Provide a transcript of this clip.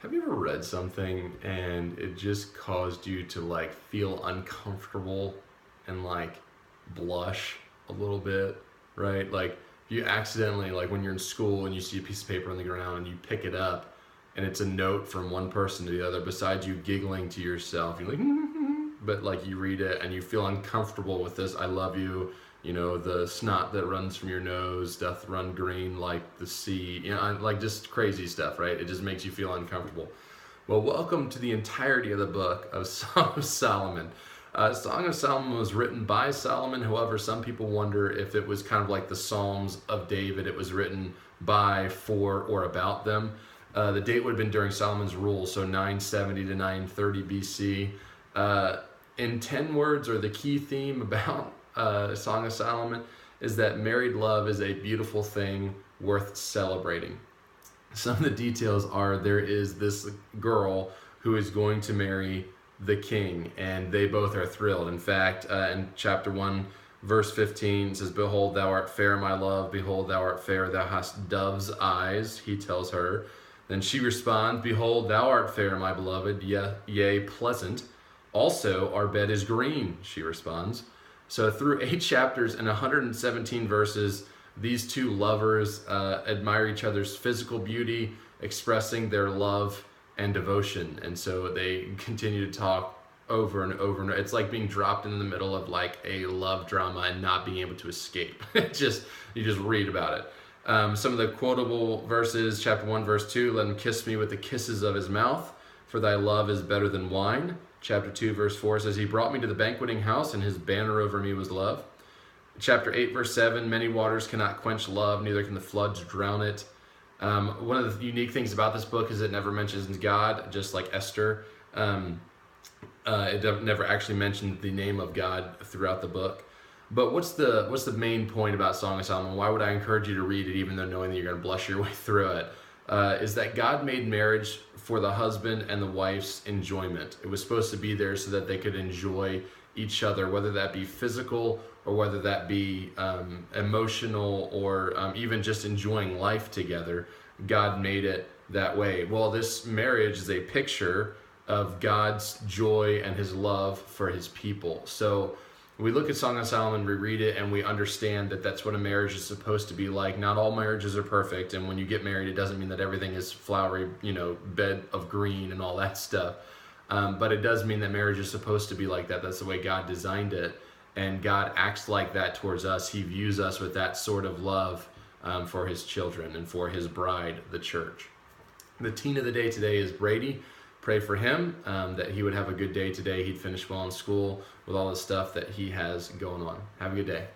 Have you ever read something and it just caused you to like feel uncomfortable and like blush a little bit, right? Like you accidentally, like when you're in school and you see a piece of paper on the ground and you pick it up and it's a note from one person to the other, besides you giggling to yourself, you're like, but like you read it and you feel uncomfortable with this, I love you, the snot that runs from your nose doth run green like the sea, like just crazy stuff, right? It just makes you feel uncomfortable. Well, welcome to the entirety of the book of Song of Solomon. Song of Solomon was written by Solomon. However, some people wonder if it was kind of like the Psalms of David. It was written by, for, or about them. The date would have been during Solomon's rule, so 970 to 930 BC. In 10 words, or the key theme about Song of Solomon is that married love is a beautiful thing worth celebrating. Some of the details are there is this girl who is going to marry the king, and they both are thrilled. In fact, in chapter 1, verse 15, it says, "Behold, thou art fair, my love. Behold, thou art fair. Thou hast dove's eyes," he tells her. Then she responds, "Behold, thou art fair, my beloved, yea, pleasant. Also, our bed is green," she responds. So through 8 chapters and 117 verses, these two lovers admire each other's physical beauty, expressing their love and devotion. And so they continue to talk over and over. And it's like being dropped in the middle of like a love drama and not being able to escape. You just read about it. Some of the quotable verses, chapter 1, verse 2, "Let him kiss me with the kisses of his mouth, for thy love is better than wine." Chapter 2, verse 4 says, "He brought me to the banqueting house, and his banner over me was love." Chapter 8, verse 7, "Many waters cannot quench love, neither can the floods drown it." One of the unique things about this book is it never mentions God, just like Esther. It never actually mentioned the name of God throughout the book. But what's the main point about Song of Solomon? Why would I encourage you to read it, even though knowing that you're going to blush your way through it? Is that God made marriage for the husband and the wife's enjoyment. It was supposed to be there so that they could enjoy each other, whether that be physical or whether that be emotional or even just enjoying life together. God made it that way. Well, this marriage is a picture of God's joy and his love for his people. So we look at Song of Solomon, we read it, and we understand that that's what a marriage is supposed to be like. Not all marriages are perfect, and when you get married, it doesn't mean that everything is flowery, bed of green and all that stuff. But it does mean that marriage is supposed to be like that. That's the way God designed it, and God acts like that towards us. He views us with that sort of love for his children and for his bride, the church. The teen of the day today is Brady. Pray for him, that he would have a good day today. He'd finish well in school with all the stuff that he has going on. Have a good day.